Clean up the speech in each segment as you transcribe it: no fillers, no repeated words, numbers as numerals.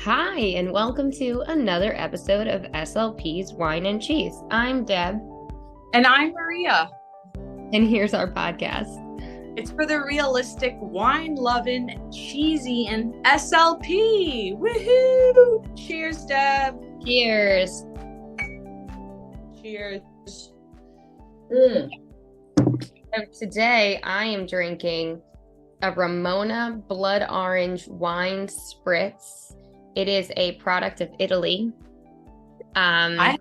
Hi, and welcome to another episode of SLP's Wine and Cheese. I'm Deb, And I'm Maria. and here's our podcast. It's for the realistic, wine-loving, cheesy, and SLP. Woohoo! Cheers, Deb. Cheers. Cheers. So today I am drinking a Ramona Blood Orange Wine Spritz. It is a product of Italy. And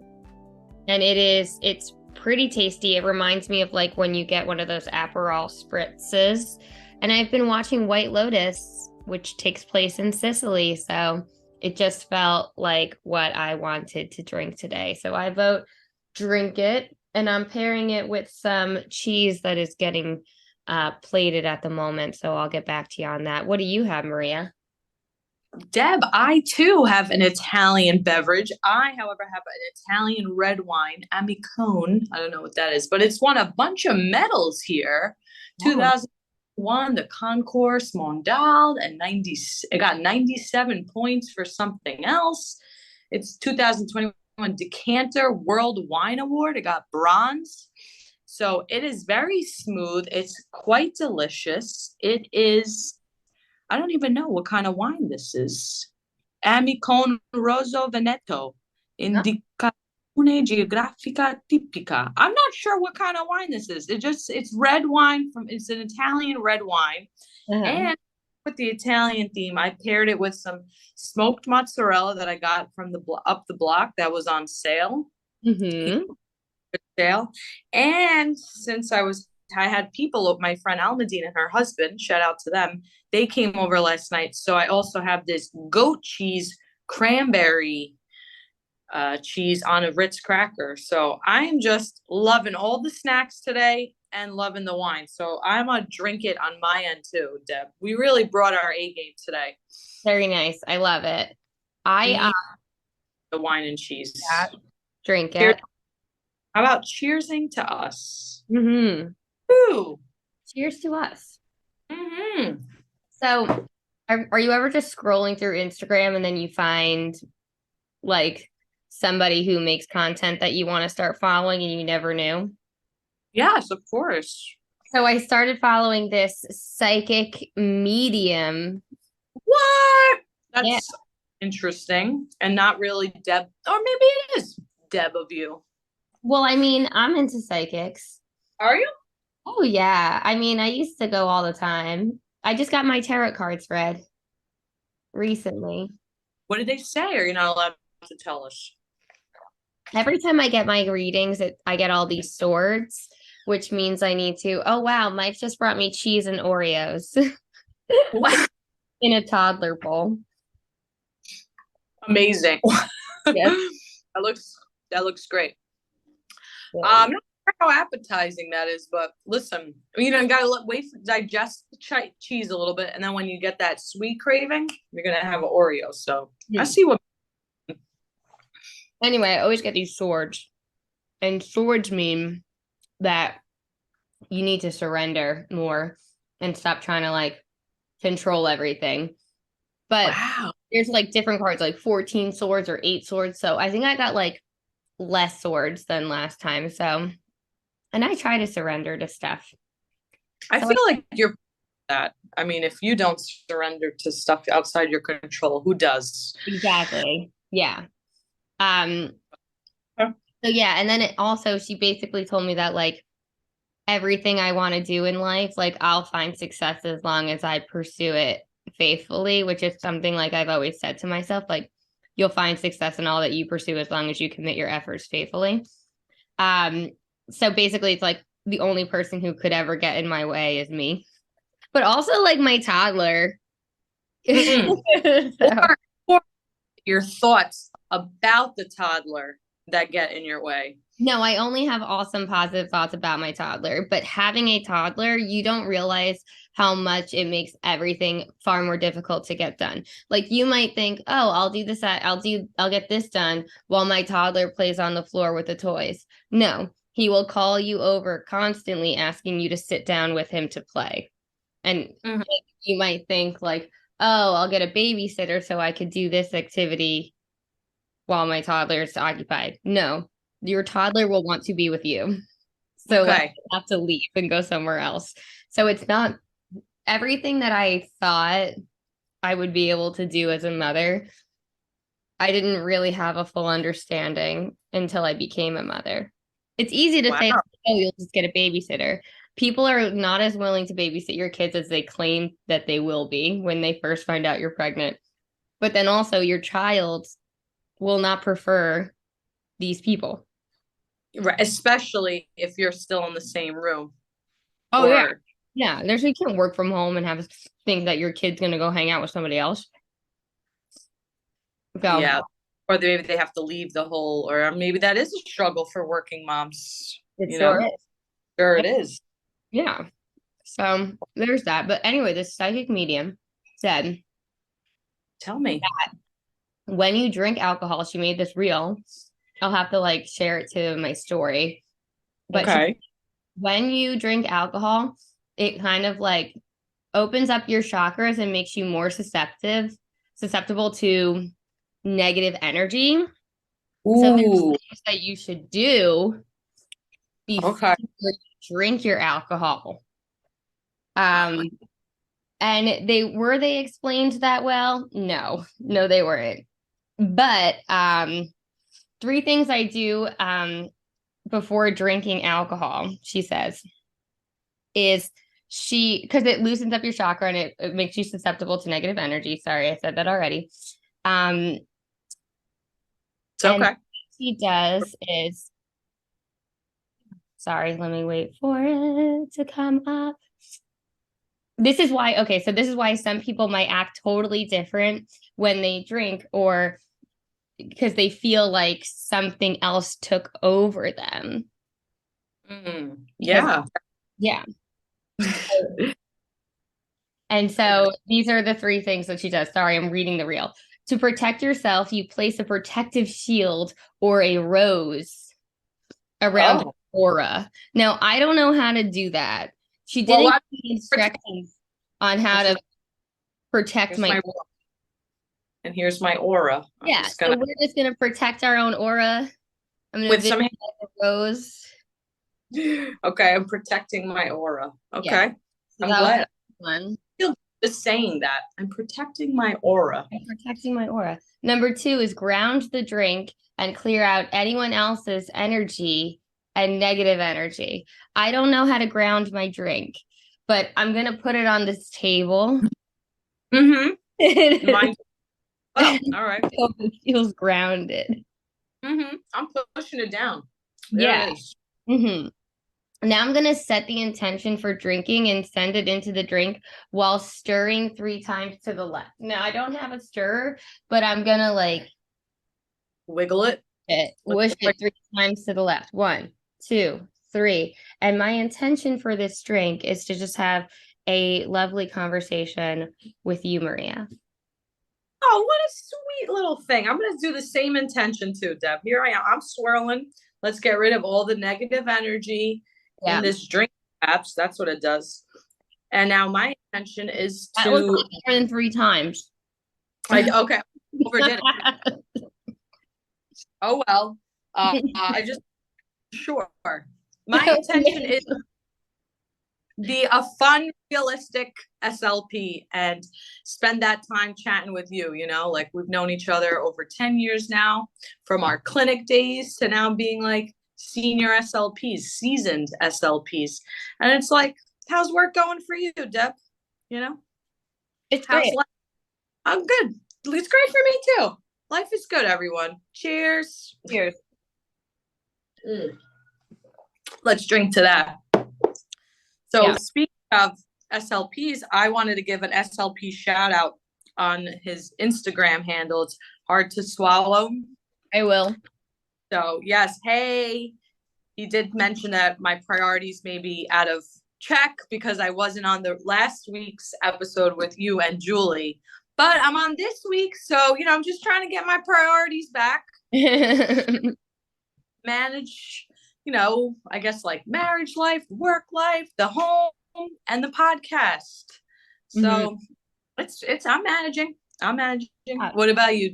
it's pretty tasty. It reminds me of like when you get one of those Aperol spritzes. And I've been watching White Lotus, which takes place in Sicily. So it just felt like what I wanted to drink today. So I vote drink it. And I'm pairing it with some cheese that is getting plated at the moment. So I'll get back to you on that. What do you have, Maria? Deb, I too have an Italian beverage. I, however, have an Italian red wine, Amicone. I don't know what that is, but it's won a bunch of medals here. Oh. 2001, the Concours Mondial, and it got 97 points for something else. It's 2021 Decanter World Wine Award. It got bronze. So it is very smooth. It's quite delicious. It is, I don't even know what kind of wine this is. Amicone Rosso Veneto, Indicazione Geografica Tipica. I'm not sure what kind of wine this is. It's red wine it's an Italian red wine. Uh-huh. And with the Italian theme, I paired it with some smoked mozzarella that I got from up the block that was on sale. Mm-hmm. And since I had people, my friend Almadine and her husband, shout out to them, they came over last night. So I also have this goat cheese cranberry cheese on a Ritz cracker. So I'm just loving all the snacks today and loving the wine. So I'm gonna drink it on my end too, Deb. We really brought our A game today. Very nice. I love it. The wine and cheese. Yeah, drink Cheers. it. How about cheersing to us? Mm-hmm. Ooh. Cheers to us. Mm-hmm. So, are you ever just scrolling through Instagram and then you find like somebody who makes content that you want to start following and you never knew? Yes, of course. So I started following this psychic medium. What? That's interesting and not really Deb, or maybe it is Deb of you. Well, I mean, I'm into psychics. Are you? Oh, yeah. I mean, I used to go all the time. I just got my tarot cards read recently. What did they say? Are you not allowed to tell us? Every time I get my readings, I get all these swords, which means I need to. Oh, wow. Mike just brought me cheese and Oreos Wow. in a toddler bowl. Amazing. Yes. That looks great. Yeah. I'm not sure how appetizing that is, but listen, you gotta wait for digest the cheese a little bit, and then when you get that sweet craving, you're gonna have an Oreo. So I see what. Anyway, I always get these swords, and swords mean that you need to surrender more and stop trying to like control everything. But wow, there's like different cards, like 14 swords or 8 swords. So I think I got like less swords than last time. So, and I try to surrender to stuff. I feel like you're that. I mean, if you don't surrender to stuff outside your control, who does? Exactly. Yeah. So yeah, and then she basically told me that like everything I want to do in life, like I'll find success as long as I pursue it faithfully, which is something like I've always said to myself, like you'll find success in all that you pursue as long as you commit your efforts faithfully. So basically it's like the only person who could ever get in my way is me. But also like my toddler. Or your thoughts about the toddler that get in your way. No, I only have awesome positive thoughts about my toddler, but having a toddler, you don't realize how much it makes everything far more difficult to get done. Like you might think, oh, I'll do this, I'll get this done while my toddler plays on the floor with the toys. No, he will call you over constantly asking you to sit down with him to play. And you might think like, oh, I'll get a babysitter so I could do this activity while my toddler is occupied. No, your toddler will want to be with you. So like, Okay. you have to leave and go somewhere else. So it's not everything that I thought I would be able to do as a mother. I didn't really have a full understanding until I became a mother. It's easy to Wow. say, oh, you'll just get a babysitter. People are not as willing to babysit your kids as they claim that they will be when they first find out you're pregnant. But then also, your child will not prefer these people. Right. Especially if you're still in the same room. Oh, yeah. Or Yeah. There's you can't work from home and have think that your kid's going to go hang out with somebody else. So, yeah. Or maybe they have to leave the whole, or maybe that is a struggle for working moms. it You sure know, is. sure it is. Yeah. So there's that. But anyway, this psychic medium said Tell me. when you drink alcohol, she made this real. I'll have to like share it to my story. But Okay. when you drink alcohol, it kind of like opens up your chakras and makes you more susceptible to negative energy. So there's Ooh. things that you should do before Okay. you drink your alcohol. Um, and they explained that well? No, they weren't. But three things I do before drinking alcohol, she says, is because it loosens up your chakra and it makes you susceptible to negative energy. Sorry, I said that already. Um, It's and okay. what she does is, sorry, let me wait for it to come up. This is why, okay, so this is why some people might act totally different when they drink or because they feel like something else took over them. Yeah. Yeah. And so these are the three things that she does. Sorry, I'm reading the reel. To protect yourself, you place a protective shield or a rose around Oh. aura. Now, I don't know how to do that. She Well, didn't give me instructions on how to protect here's my my and here's my aura. I'm yeah. just So gonna we're just gonna protect our own aura. I'm gonna with visit some a rose. okay, I'm protecting my aura. Yeah. Okay. So I'm that was glad. one. I feel just saying that. I'm protecting my aura. I'm protecting my aura. Number two is ground the drink and clear out anyone else's energy and negative energy. I don't know how to ground my drink, but I'm gonna put it on this table. Mm-hmm. Mine. Oh, all right. Hope it feels grounded. Mm-hmm. I'm pushing it down. There Yeah. it is. Mm-hmm. Now I'm gonna set the intention for drinking and send it into the drink while stirring 3 times to the left. Now I don't have a stirrer, but I'm gonna like Wiggle it. whoosh it 3 times to the left. 1, 2, 3. And my intention for this drink is to just have a lovely conversation with you, Maria. Oh, what a sweet little thing. I'm going to do the same intention too, Deb. Here I am. I'm swirling. Let's get rid of all the negative energy in Yeah. this drink. Perhaps that's what it does. And now my intention is That was to. more than 3 times. Okay, overdid it. Oh well. I just sure. My intention is be a fun, realistic SLP and spend that time chatting with you. You know, like we've known each other over 10 years now, from our clinic days to now being like senior SLPs, seasoned SLPs. And it's like, how's work going for you, Deb? You know, It's how's great. life? I'm good. It's great for me too. Life is good, everyone. Cheers. Cheers. Let's drink to that. So Yeah. speaking of SLPs, I wanted to give an SLP shout out on his Instagram handle. It's hard to swallow. I will. So yes, hey, he did mention that my priorities may be out of check because I wasn't on the last week's episode with you and Julie, but I'm on this week. So, you know, I'm just trying to get my priorities back. Manage, you know, I guess like marriage life, work life, the home, and the podcast. So I'm managing. I'm managing. What about you?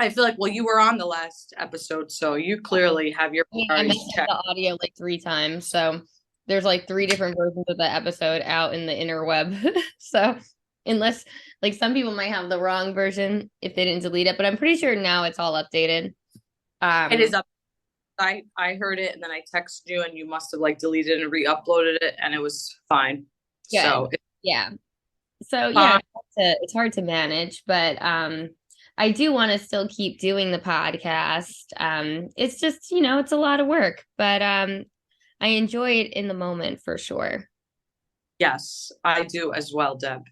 I feel like, well, you were on the last episode, so you clearly have your I priorities messed up checked. the audio like 3 times. So there's like 3 different versions of the episode out in the interweb. So unless like some people might have the wrong version if they didn't delete it, but I'm pretty sure now it's all updated. It is up. I heard it and then I texted you and you must have like deleted and re-uploaded it and it was fine. Good. So Yeah. So yeah, uh, it's hard to manage, but I do want to still keep doing the podcast. It's just, it's a lot of work, but I enjoy it in the moment for sure. yes, I do as well, Deb.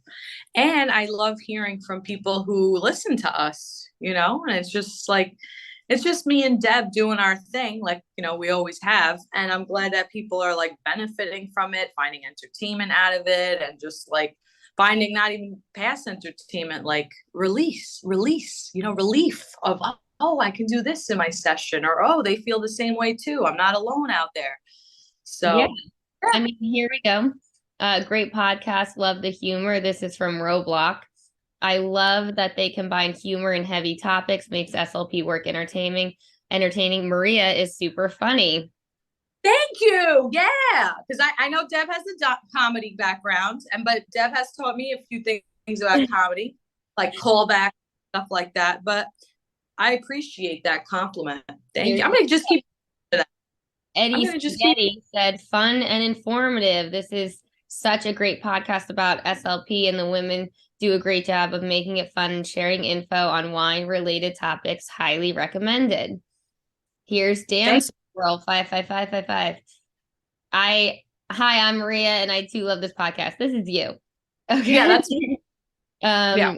And I love hearing from people who listen to us, and it's just me and Deb doing our thing, like, we always have. And I'm glad that people are like benefiting from it, finding entertainment out of it, and just like finding not even past entertainment, like relief, relief of, oh, I can do this in my session, or, oh, they feel the same way too. I'm not alone out there. Yeah. So, I mean, here we go. Great podcast. Love the humor. This is from Roblox. I love that they combine humor and heavy topics, makes SLP work entertaining. Maria is super funny. thank you. Yeah. Because I know Deb has a comedy background, but Deb has taught me a few things about comedy, like callback, stuff like that. But I appreciate that compliment. Thank you. I'm going to just keep that. Eddie Spaghetti said, fun and informative. This is such a great podcast about SLP, and the women do a great job of making it fun and sharing info on wine-related topics. Highly recommended. Here's Dance World 55555. Hi, I'm Maria, and I too love this podcast. This is you. Okay. Yeah, that's yeah.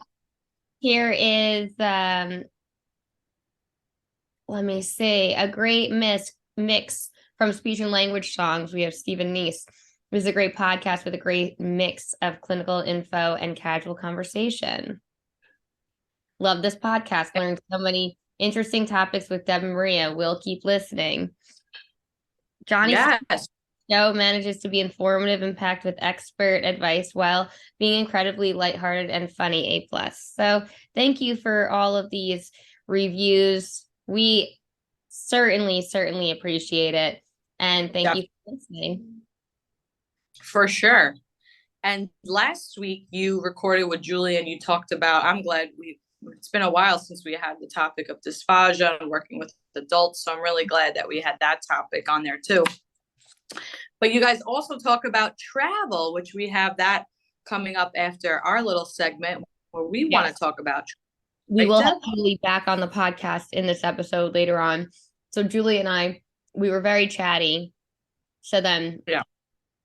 Here is let me see, a great mix from speech and language songs. We have Stephen Neese. It was a great podcast with a great mix of clinical info and casual conversation. Love this podcast. Learned so many interesting topics with Deb and Maria. We'll keep listening. Johnny show manages to be informative and packed with expert advice while being incredibly lighthearted and funny. A+. So thank you for all of these reviews. We certainly appreciate it. And thank you for listening. For sure. And last week you recorded with Julie and you talked about, I'm glad it's been a while since we had the topic of dysphagia and working with adults. So I'm really glad that we had that topic on there too. But you guys also talk about travel, which we have that coming up after our little segment where we want to talk about. We will have Julie back on the podcast in this episode later on. So Julie and I, we were very chatty. So then, yeah,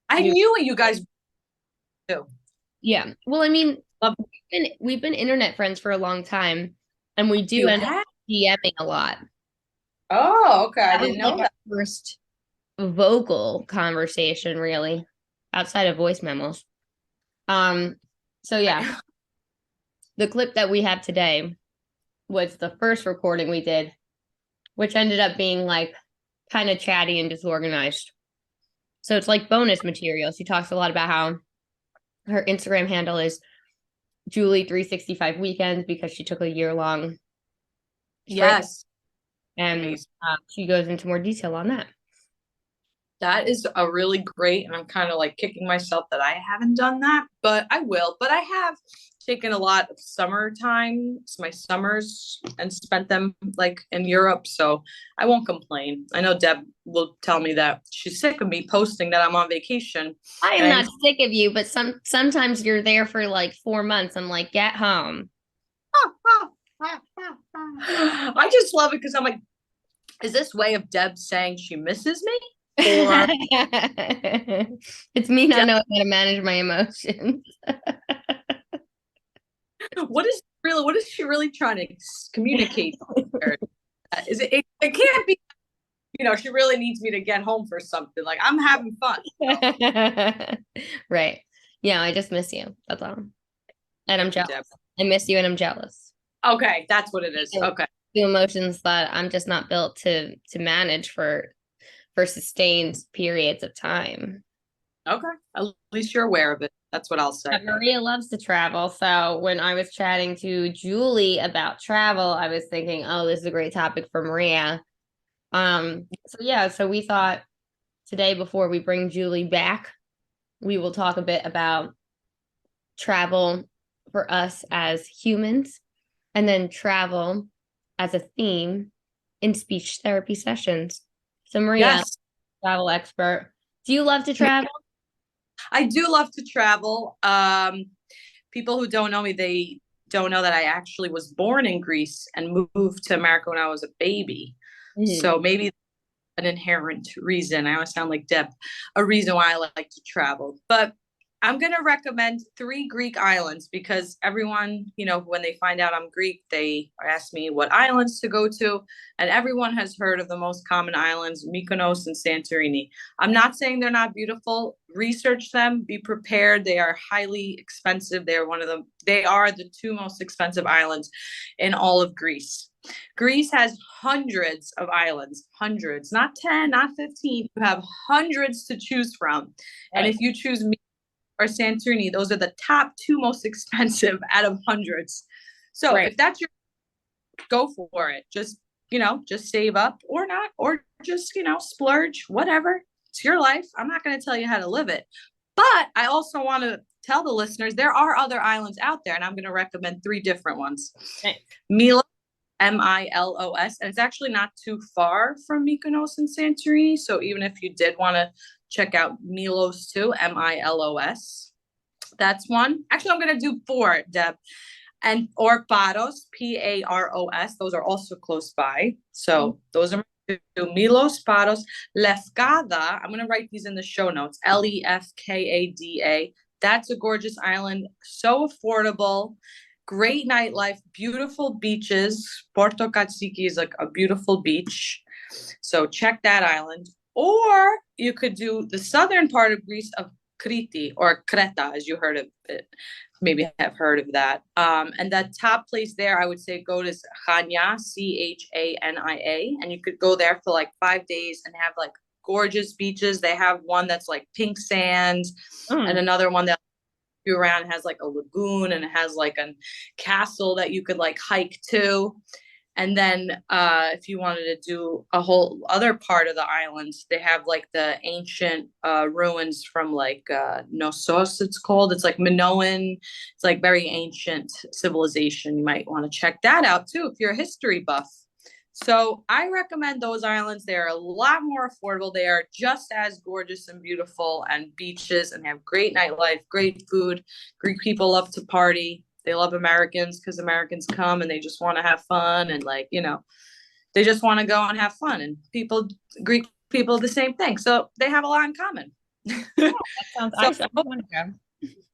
I knew what you guys do. Yeah. Well, I mean, we've been internet friends for a long time, and we do end up DMing a lot. Oh, okay. I didn't know that. First vocal conversation, really, outside of voice memos. So yeah, the clip that we have today was the first recording we did, which ended up being like kind of chatty and disorganized. So it's like bonus material. She talks a lot about how her Instagram handle is Julie 365 weekends because she took a year-long trip. Yes. And she goes into more detail on that. That is a really great, and I'm kind of like kicking myself that I haven't done that, but I will. But I have taken a lot of summertime, my summers, and spent them like in Europe. So I won't complain. I know Deb will tell me that she's sick of me posting that I'm on vacation. I am not sick of you, but sometimes you're there for like 4 months. I'm like, get home. I just love it because I'm like, is this way of Deb saying she misses me? Or it's me not knowing how to manage my emotions. What is she really trying to communicate? Is it can't be, she really needs me to get home for something. Like, I'm having fun. Right. Yeah, I just miss you. That's all. And I'm jealous. I miss you and I'm jealous. Okay, that's what it is. Okay. The emotions that I'm just not built to manage for sustained periods of time. Okay. At least you're aware of it. That's what I'll say. Maria loves to travel. So when I was chatting to Julie about travel, I was thinking, oh, this is a great topic for Maria. So we thought today, before we bring Julie back, we will talk a bit about travel for us as humans, and then travel as a theme in speech therapy sessions. So Maria, Yes. travel expert, do you love to travel? I do love to travel. People who don't know me, they don't know that I actually was born in Greece and moved to America when I was a baby. So maybe an inherent reason. I always sound like Deb, a reason why I like to travel. But I'm going to recommend 3 Greek islands because everyone, when they find out I'm Greek, they ask me what islands to go to. And everyone has heard of the most common islands, Mykonos and Santorini. I'm not saying they're not beautiful. Research them, be prepared. They are highly expensive. They are the 2 most expensive islands in all of Greece. Greece has hundreds of islands, hundreds, not 10, not 15. You have hundreds to choose from. Right. And if you choose me or Santorini, those are the top 2 most expensive out of hundreds. So if that's your, go for it. Just save up or not, or just, splurge, whatever. It's your life. I'm not going to tell you how to live it. But I also want to tell the listeners there are other islands out there, and I'm going to recommend 3 different ones. Milos, Milos, and it's actually not too far from Mykonos and Santorini. So even if you did want to check out Milos too, Milos, that's one. Actually, I'm going to do 4, Deb. And or Paros, Paros. Those are also close by. So those are my 2. Milos, Paros, Lefkada. I'm going to write these in the show notes. Lefkada. That's a gorgeous island. So affordable. Great nightlife, beautiful beaches. Porto Katsiki is like a beautiful beach. So check that island. Or you could do the southern part of Greece of Crete or Creta, as you heard of it. Maybe have heard of that. And that top place there, I would say go to Chania, Chania. And you could go there for like 5 days and have like gorgeous beaches. They have one that's like pink sand and another one that around has like a lagoon and it has like a castle that you could like hike to. And then if you wanted to do a whole other part of the island, they have like the ancient ruins from like Knossos, it's called. It's like Minoan. It's like very ancient civilization. You might want to check that out too if you're a history buff. So I recommend those islands. They are a lot more affordable. They are just as gorgeous and beautiful and beaches and have great nightlife, great food. Greek people love to party. They love Americans because Americans come and they just want to have fun and they just want to go and have fun. And Greek people, the same thing. So they have a lot in common. That sounds awesome.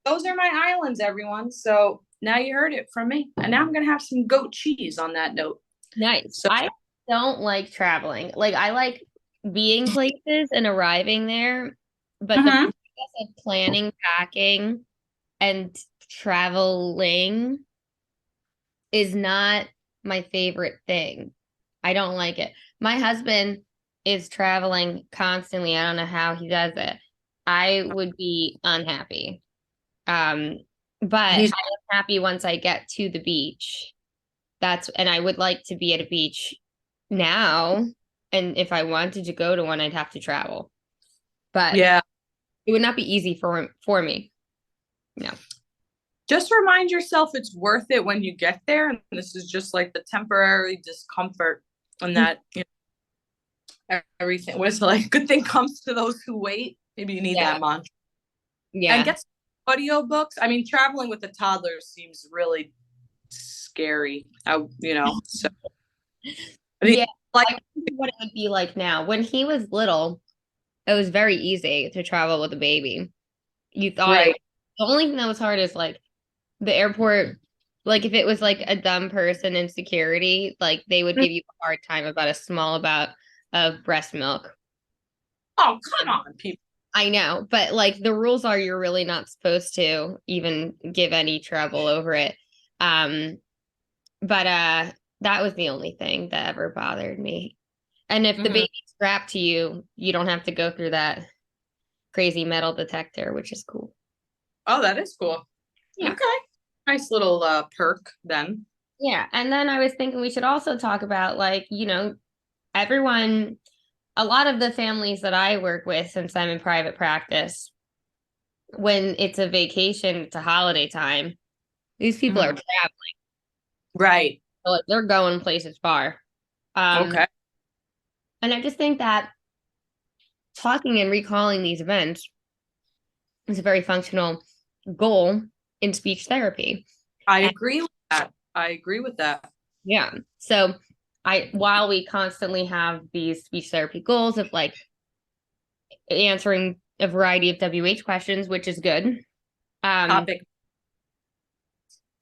Those are my islands, everyone. So now you heard it from me. And now I'm going to have some goat cheese on that note. Nice. So, I don't like traveling. Like I like being places and arriving there, but the process of planning, packing, and traveling is not my favorite thing. I don't like it. My husband is traveling constantly. I don't know how he does it. I would be unhappy. But I am happy once I get to the beach. And I would like to be at a beach now. And if I wanted to go to one, I'd have to travel. But yeah, it would not be easy for me. No. Just remind yourself it's worth it when you get there. And this is just like the temporary discomfort and that, everything was like good thing comes to those who wait. Maybe you need that mantra. Yeah. And get some audiobooks. I mean, traveling with a toddler seems really scary. So yeah, like what it would be like now. When he was little, it was very easy to travel with a baby. You thought the only thing that was hard is like the airport. Like if it was like a dumb person in security, like they would give you a hard time about a small amount of breast milk. Oh, come on, people. I know, but like the rules are you're really not supposed to even give any trouble over it. But that was the only thing that ever bothered me. And if the baby's strapped to you, you don't have to go through that crazy metal detector, which is cool. Oh, that is cool. Yeah. Okay. Nice little perk then. Yeah. And then I was thinking we should also talk about like, everyone, a lot of the families that I work with since I'm in private practice, when it's a vacation, it's a holiday time, these people are Mhm. traveling. Right. So, like, they're going places far. Um, Okay. and I just think that talking and recalling these events is a very functional goal in speech therapy. I And agree with that. I agree with that. yeah. So while we constantly have these speech therapy goals of like answering a variety of WH questions, which is good. Um, Topic.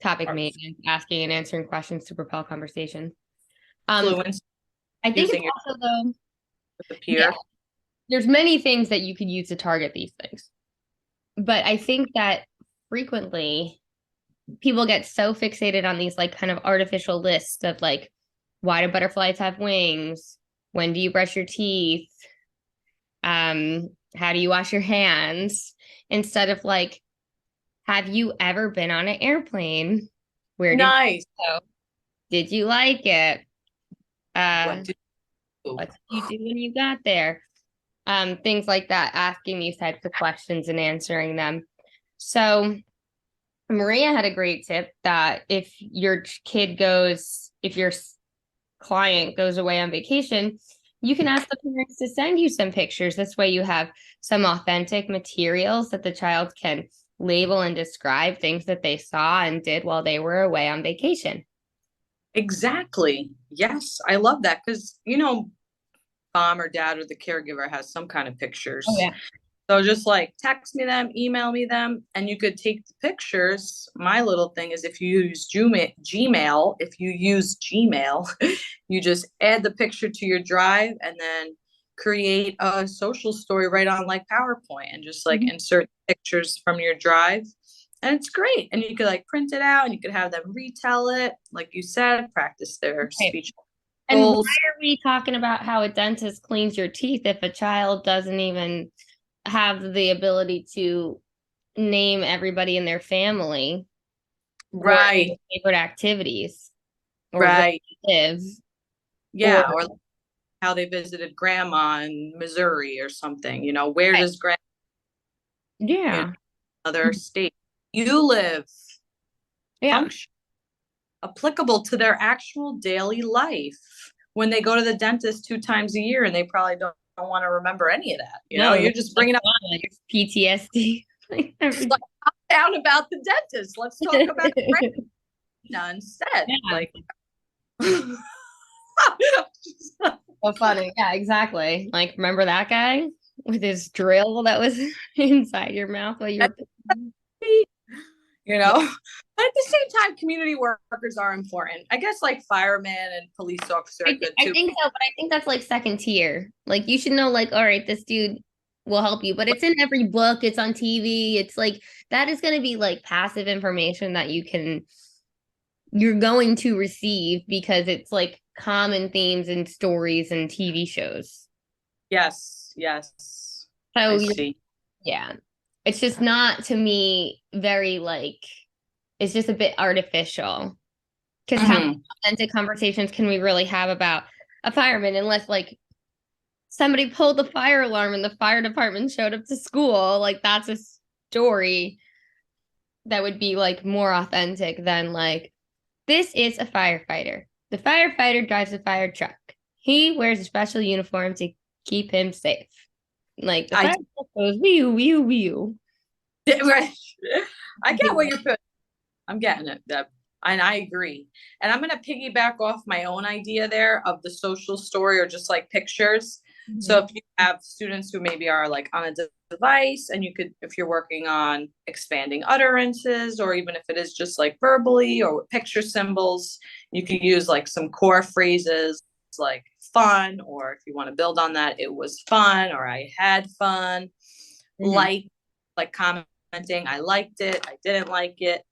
topic maintenance, asking and answering questions to propel conversation. Um, Fluence, I think it's using your also though, with the yeah, peer. there's many things that you could use to target these things. But I think that frequently people get so fixated on these like kind of artificial lists of like, why do butterflies have wings? When do you brush your teeth? How do you wash your hands? Instead of like, have you ever been on an airplane? Where did Nice. you go? Did you like it? What Uh, do you? what did you do when you got there? Things like that, asking these types of questions and answering them. So Maria had a great tip that if your client goes away on vacation, you can ask the parents to send you some pictures. This way you have some authentic materials that the child can label and describe things that they saw and did while they were away on vacation. Exactly. Yes, I love that because mom or dad or the caregiver has some kind of Oh pictures. yeah. So just like text me them, email me them, and you could take the pictures. My little thing is if you use Gmail, you just add the picture to your drive and then create a social story right on like PowerPoint and just like Mhm. insert pictures from your drive. And it's great. And you could like print it out and you could have them retell it, like you said, practice their Okay. speech And why goals. are we talking about how a dentist cleans your teeth if a child doesn't even have the ability to name everybody in their family or Right, their favorite activities or where right. they live or Yeah. Or how they visited grandma in Missouri or something. Where right. does grandma, Yeah. other state you live, Yeah. function applicable to their actual daily life when they go to the dentist 2 times a year and they probably don't want to remember any of that. No, You're just bringing up PTSD. Like every- like, down about the dentist. Let's talk about grandma instead. Yeah. Like, So funny. Yeah, exactly. Like, remember that guy with his drill that was inside your mouth while you were. you know but at the same time community workers are important. I guess like firemen and police officer are good I too. think so, but I think that's like second tier. Like, you should know, like, all right, this dude will help you, but it's in every book, it's on TV. It's like that is going to be like passive information that you're going to receive because it's like common themes in stories and TV shows. Yes, I So see. yeah, it's just not to me very like it's just a bit artificial. Because how many Hmm. authentic conversations can we really have about a fireman unless like somebody pulled the fire alarm and the fire department showed up to school? Like that's a story that would be like more authentic than like this is a firefighter. The firefighter drives a fire truck. He wears a special uniform to keep him safe. Like the I fire truck goes whew whew whew. right. I get what you're putting. I'm getting it, Deb. And I agree. And I'm going to piggyback off my own idea there of the social story or just like pictures. So Mhm. if you have students who maybe are like on a device and you could, if you're working on expanding utterances, or even if it is just like verbally or with picture symbols, you could use like some core phrases like fun, or if you want to build on that, it was fun, or I had fun, Mhm. like, commenting, I liked it, I didn't like it.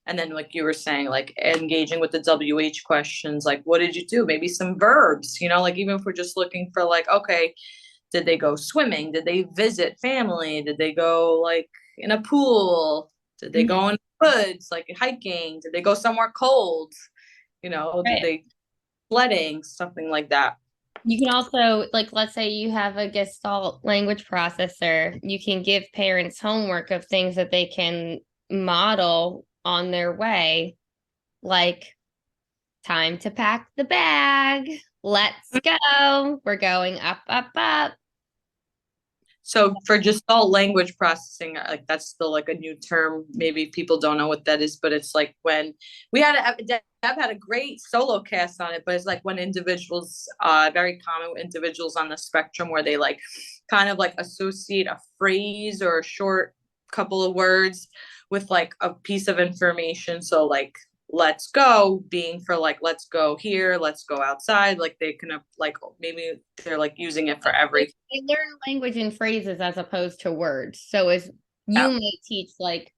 And then, like you were saying, like engaging with the WH questions, like, what did you do? Maybe some verbs, like even if we're just looking for, like, okay, did they go swimming? Did they visit family? Did they go like in a pool? Did they go in the woods, like hiking? Did they go somewhere cold? Did they sledding, something like that? You can also, like, let's say you have a Gestalt language processor, you can give parents homework of things that they can model on their way, like time to pack the bag. Let's go. We're going up, up, up. So for Gestalt language processing, like that's still like a new term. Maybe people don't know what that is, but it's like when Deb had a great solo cast on it, but it's like when individuals, very common with individuals on the spectrum where they like kind of like associate a phrase or a short couple of words with like a piece of information. So like let's go being for like let's go here, let's go outside, like they can like maybe they're like using it for everything. They learn language in phrases as opposed to words. So as you might teach like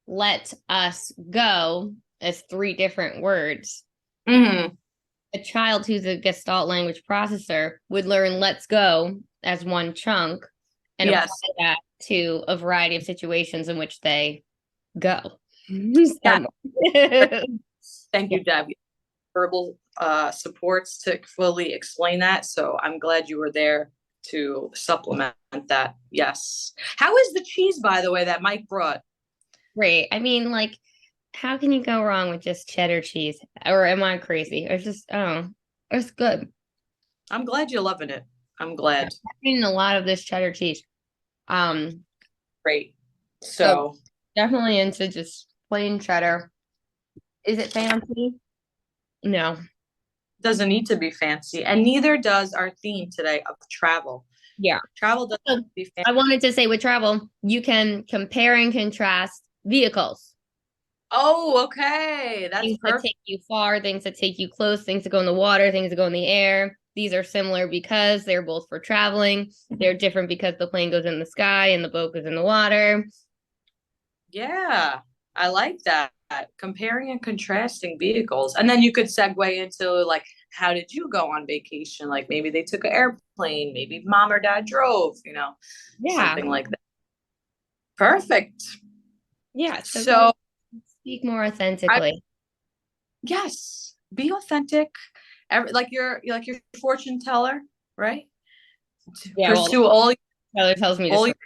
let us go as 3 different words. Mm-hmm. A child who's a Gestalt language processor would learn let's go as one chunk and apply that to a variety of situations in which they go. Thank you, Deb. Verbal supports to fully explain that. So I'm glad you were there to supplement that. Yes. How is the cheese, by the way, that Mike brought? Great. I mean, like, how can you go wrong with just cheddar cheese? Or am I crazy? It's just, it's good. I'm glad you're loving it. I'm glad. I'm eating a lot of this cheddar cheese. Great. So definitely into just plain cheddar. Is it fancy? No. Doesn't need to be fancy. And neither does our theme today of travel. Yeah. Travel doesn't be fancy. I wanted to say with travel, you can compare and contrast vehicles. Oh, okay. That's things perfect. That take you far, things that take you close, things that go in the water, things that go in the air. These are similar because they're both for traveling. They're different because the plane goes in the sky and the boat goes in the water. Yeah, I like that. Comparing and contrasting vehicles. And then you could segue into like, how did you go on vacation? Like maybe they took an airplane, maybe mom or dad drove, something like that. Perfect. Yeah. So speak more authentically. Yes. Be authentic. Like you're your fortune teller, right? Yeah. Pursue all Tyler tells me all your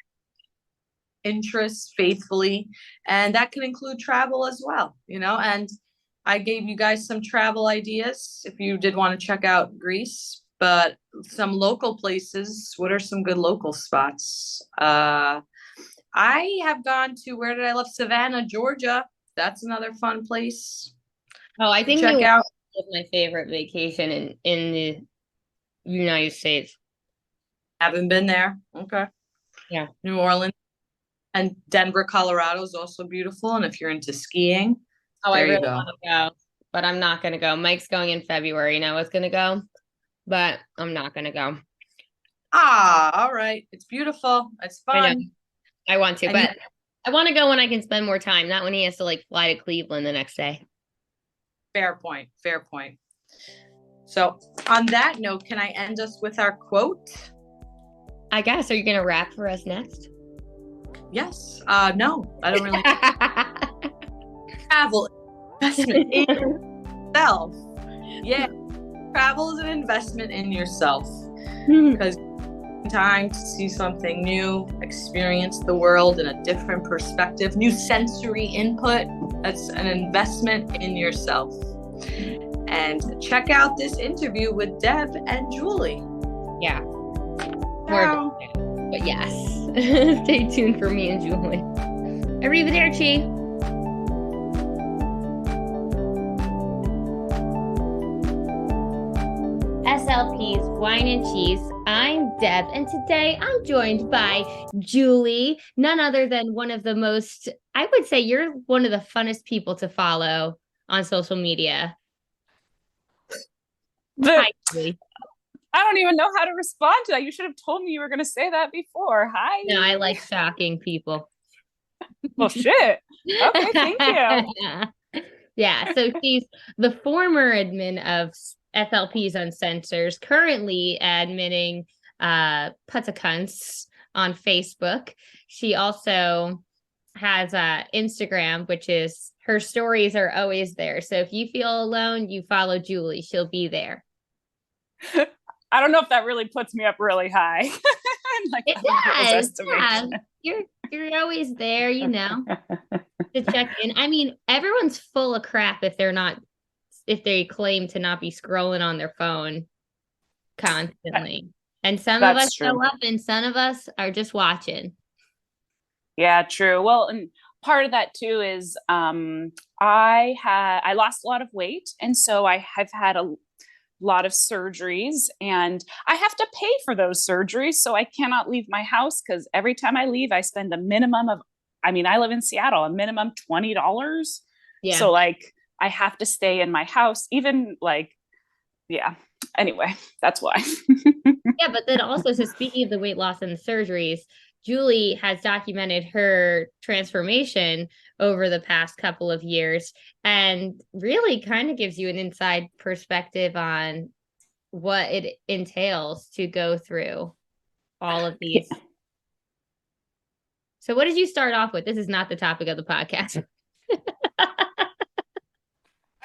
interests faithfully, and that can include travel as well, and I gave you guys some travel ideas if you did want to check out Greece, but some local places. What are some good local spots? I have gone to, where did I love? Savannah, Georgia. That's another fun place. I think check out. Was my favorite vacation in the United States. Haven't been there. Okay. Yeah. New Orleans. And Denver, Colorado is also beautiful. And if you're into skiing, I really want to go, but I'm not going to go. Mike's going in February and I was going to go, but I'm not going to go. All right. It's beautiful. It's fun. I want to, but I want to go when I can spend more time, not when he has to like fly to Cleveland the next day. Fair point. Fair point. So on that note, can I end us with our quote? I guess. Are you going to rap for us next? Yes. No, I don't really. Travel investment in yourself. Yeah. Travel is an investment in yourself because time to see something new, experience the world in a different perspective, new sensory input. That's an investment in yourself. And check out this interview with Deb and Julie. Yeah. But yes, stay tuned for me and Julie. Arrivederci. SLP's Wine and Cheese. I'm Deb, and today I'm joined by Julie, none other than one of the most, I would say you're one of the funnest people to follow on social media. Hi, Julie. I don't even know how to respond to that. You should have told me you were going to say that before. Hi. No, I like shocking people. Well, shit. Okay, thank you. Yeah, so she's the former admin of SLPs Uncensored, currently admitting Putts-a-Cunts on Facebook. She also has Instagram, which is her stories are always there. So if you feel alone, you follow Julie. She'll be there. I don't know if that really puts me up really high. Like it does. Yeah. You're always there, you know, to check in. I mean, everyone's full of crap if they claim to not be scrolling on their phone constantly. And some of us show up and some of us are just watching. Yeah, true. Well, and part of that too is I lost a lot of weight, and so I have had a lot of surgeries, and I have to pay for those surgeries, so I cannot leave my house because every time I leave, I spend a minimum of, I mean, I live in Seattle, a minimum $20. Yeah. So like I have to stay in my house, even like, yeah. Anyway, that's why. Yeah, but then also, so speaking of the weight loss and the surgeries, Julie has documented her transformation over the past couple of years and really kind of gives you an inside perspective on what it entails to go through all of these. So what did you start off with? This is not the topic of the podcast.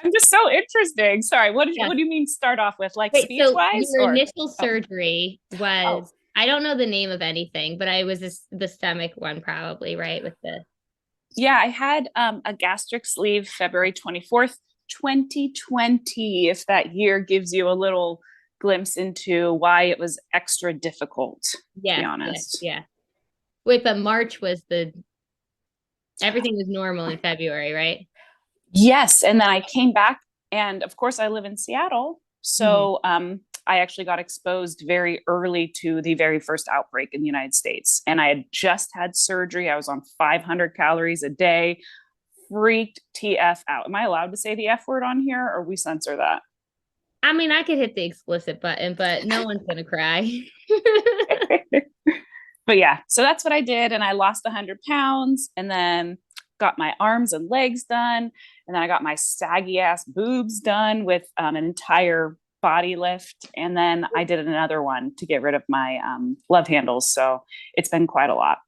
I'm just so interesting. Sorry, what do you mean start off with? Like speech-wise? So your initial surgery was, I don't know the name of anything, but I was the stomach one probably, right? With the Yeah, I had a gastric sleeve February 24th, 2020, if that year gives you a little glimpse into why it was extra difficult, to be honest. Yeah. Wait, but March was everything was normal in February, right? Yes, and then I came back, and of course I live in Seattle, so I actually got exposed very early to the very first outbreak in the United States, and I had just had surgery. I was on 500 calories a day, freaked TF out. Am I allowed to say the F word on here, or we censor that? I mean, I could hit the explicit button, but no one's gonna cry. But yeah, so that's what I did, and I lost 100 pounds, and then got my arms and legs done, and then I got my saggy ass boobs done with an entire body lift, and then I did another one to get rid of my love handles. So it's been quite a lot.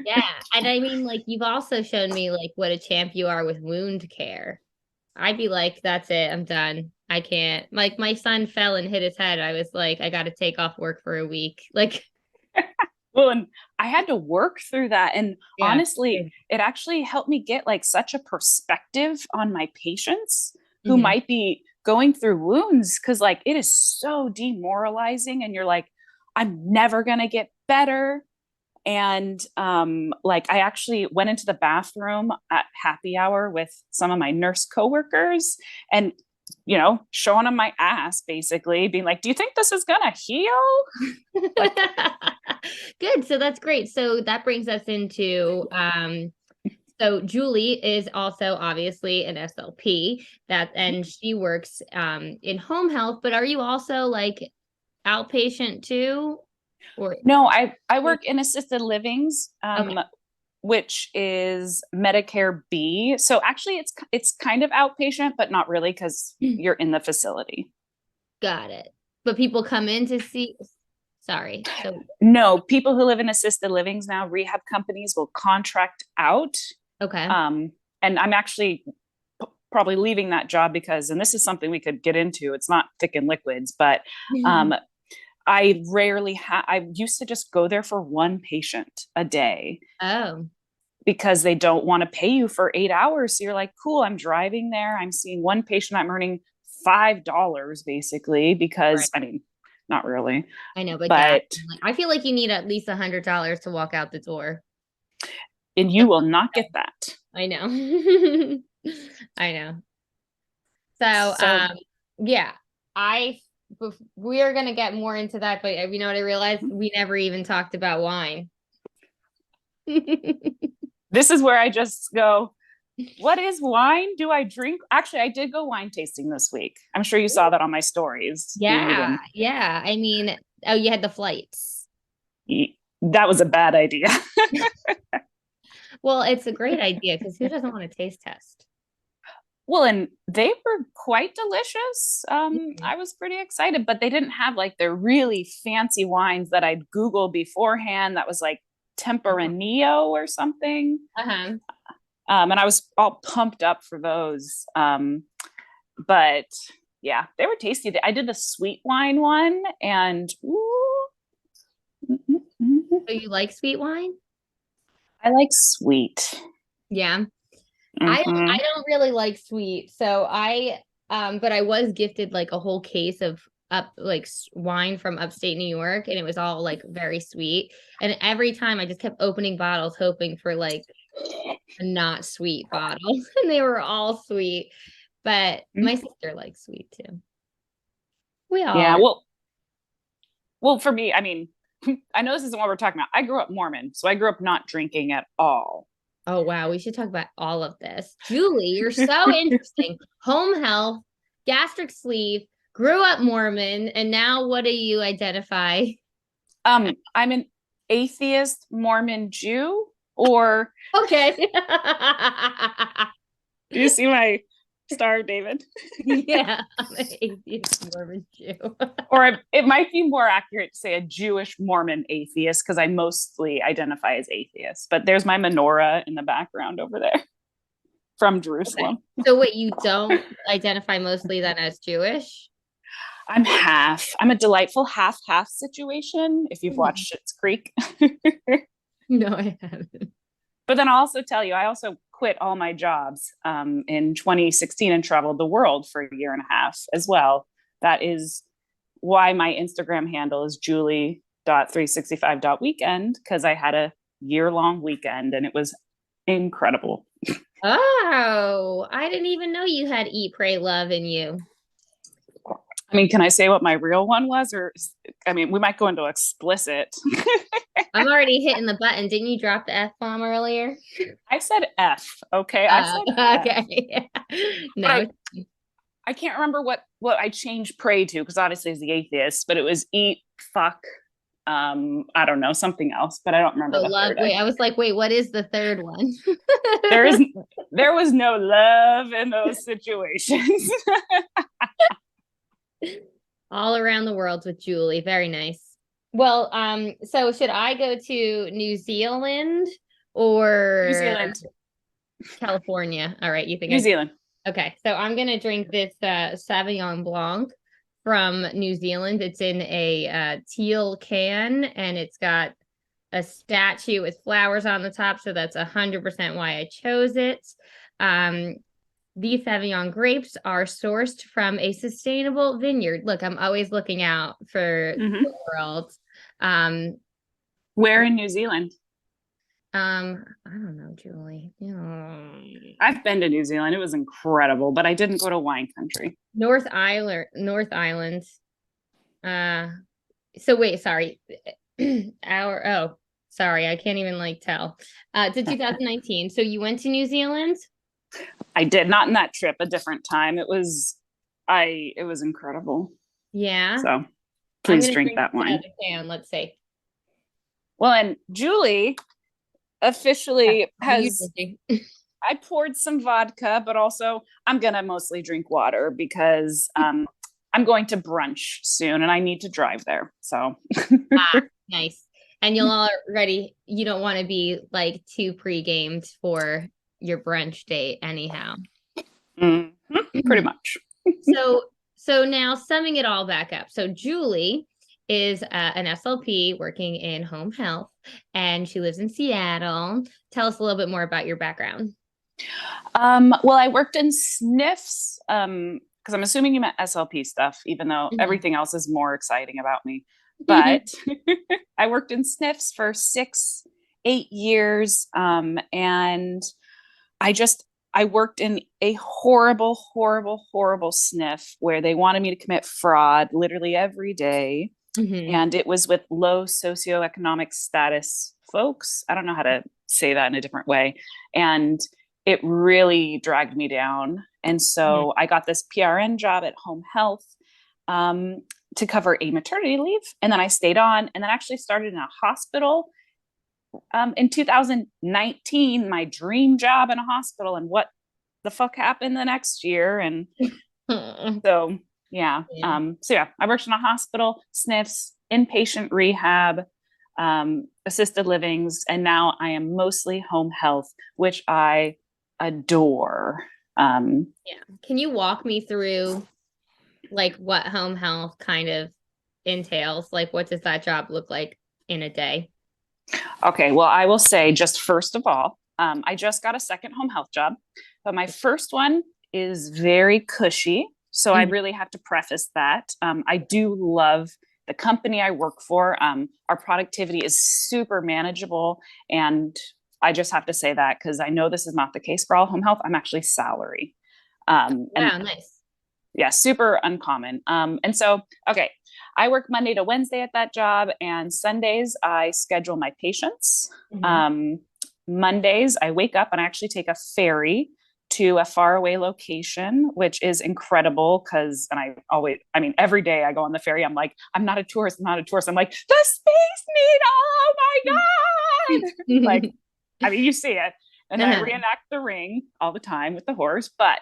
Yeah, and I mean, like, you've also shown me like what a champ you are with wound care. I'd be like, that's it, I'm done. I can't. Like, my son fell and hit his head. I was like, I got to take off work for a week. Like, well, and I had to work through that. And honestly, it actually helped me get like such a perspective on my patients who might be going through wounds, because like it is so demoralizing, and you're like, I'm never going to get better. And like I actually went into the bathroom at happy hour with some of my nurse coworkers, and showing them my ass, basically being like, do you think this is gonna heal? Like, good. So that's great. So that brings us into so Julie is also obviously an SLP and she works in home health, but are you also like outpatient too? Or no, I work in assisted livings, which is Medicare B. So actually it's kind of outpatient, but not really, because you're in the facility. Got it. But people come in to see. Sorry. So no, people who live in assisted livings now, rehab companies will contract out. Okay. And I'm actually probably leaving that job because, and this is something we could get into, it's not thick and liquids, but I rarely I used to just go there for one patient a day. Oh. Because they don't want to pay you for 8 hours. So you're like, cool, I'm driving there, I'm seeing one patient, I'm earning $5 basically, because I mean, not really. I know, but I feel like you need at least $100 to walk out the door. And you will not get that. I know. I know. So yeah, we are going to get more into that, but you know what I realized? We never even talked about wine. This is where I just go, what is wine? Do I drink? Actually, I did go wine tasting this week. I'm sure you saw that on my stories. Yeah. Yeah. I mean, oh, you had the flights. That was a bad idea. Well, it's a great idea because who doesn't want to taste test? Well, and they were quite delicious. I was pretty excited, but they didn't have like their really fancy wines that I'd Googled beforehand. That was like Tempranillo or something. Uh-huh. And I was all pumped up for those. But yeah, they were tasty. I did the sweet wine one, and ooh. So you like sweet wine? I like sweet. Yeah. I Mm-hmm. don't really like sweet. So but I was gifted like a whole case of wine from upstate New York, and it was all like very sweet. And every time I just kept opening bottles hoping for like a not sweet bottle, and they were all sweet. But my sister likes sweet too. We all Yeah, well, for me, I mean, I know this isn't what we're talking about. I grew up Mormon, so I grew up not drinking at all. Oh, wow. We should talk about all of this. Julie, you're so interesting. Home health, gastric sleeve, grew up Mormon, and now what do you identify? I'm an atheist Mormon Jew, or Okay. do you see my Star of David? Yeah, I'm an atheist Mormon Jew. Or it might be more accurate to say a Jewish Mormon atheist, because I mostly identify as atheist. But there's my menorah in the background over there from Jerusalem. Okay. So wait, you don't identify mostly then as Jewish? I'm half. I'm a delightful half-half situation, if you've watched Schitt's Creek. No, I haven't. But then I'll also tell you, I also quit all my jobs in 2016 and traveled the world for a year and a half as well. That is why my Instagram handle is julie.365.weekend, because I had a year-long weekend and it was incredible. Oh, I didn't even know you had Eat, Pray, Love in you. I mean, can I say what my real one was? Or, I mean, we might go into explicit. I'm already hitting the button. Didn't you drop the F-bomb earlier? I said F, okay? I said F. Okay. No. I can't remember what I changed pray to, because obviously it's the atheist, but it was eat, fuck, I don't know, something else, but I don't remember the love. third. Wait, I was like, wait, what is the third one? There was no love in those situations. All around the world with Julie. Very nice. Well, so should I go to New Zealand or New Zealand? California? All right, you think New Zealand. Okay, so I'm gonna drink this Sauvignon Blanc from New Zealand. It's in a teal can, and it's got a statue with flowers on the top, so that's 100% why I chose it. These Sauvignon grapes are sourced from a sustainable vineyard. Look, I'm always looking out for the world. Where in New Zealand? I don't know, Julie. I've been to New Zealand. It was incredible, but I didn't go to wine country. North Island. So wait, sorry. Sorry, I can't even like tell. To 2019. So you went to New Zealand? I did, not in that trip, a different time. It was incredible. Yeah. So please drink that wine. Let's see. Well, and Julie officially has I poured some vodka, but also I'm gonna mostly drink water, because I'm going to brunch soon and I need to drive there. So nice. And you don't want to be like too pre-gamed for your brunch date anyhow. Pretty much. So now summing it all back up. So Julie is an SLP working in home health, and she lives in Seattle. Tell us a little bit more about your background. Well, I worked in SNFs, because I'm assuming you meant SLP stuff, even though everything else is more exciting about me. But I worked in SNFs for 6-8 years, and I worked in a horrible, horrible, horrible SNF where they wanted me to commit fraud literally every day. And it was with low socioeconomic status folks. I don't know how to say that in a different way. And it really dragged me down. And so I got this PRN job at home health to cover a maternity leave. And then I stayed on, and then actually started in a hospital in 2019, my dream job in a hospital. And what the fuck happened the next year? And so I worked in a hospital, SNFs, inpatient rehab, assisted livings, and now I am mostly home health, which I adore. Can you walk me through like what home health kind of entails? Like, what does that job look like in a day? Okay, well, I will say just first of all, I just got a second home health job, but my first one is very cushy. So I really have to preface that. I do love the company I work for. Our productivity is super manageable. And I just have to say that because I know this is not the case for all home health. I'm actually salary. Wow, nice. Yeah, super uncommon. And so, okay, I work Monday to Wednesday at that job, and Sundays I schedule my patients. Mondays I wake up and I actually take a ferry to a faraway location, which is incredible because, and I mean, every day I go on the ferry, I'm like, I'm not a tourist. I'm like, the space needle, oh my God. Like, I mean, you see it. And then I reenact the ring all the time with the horse. But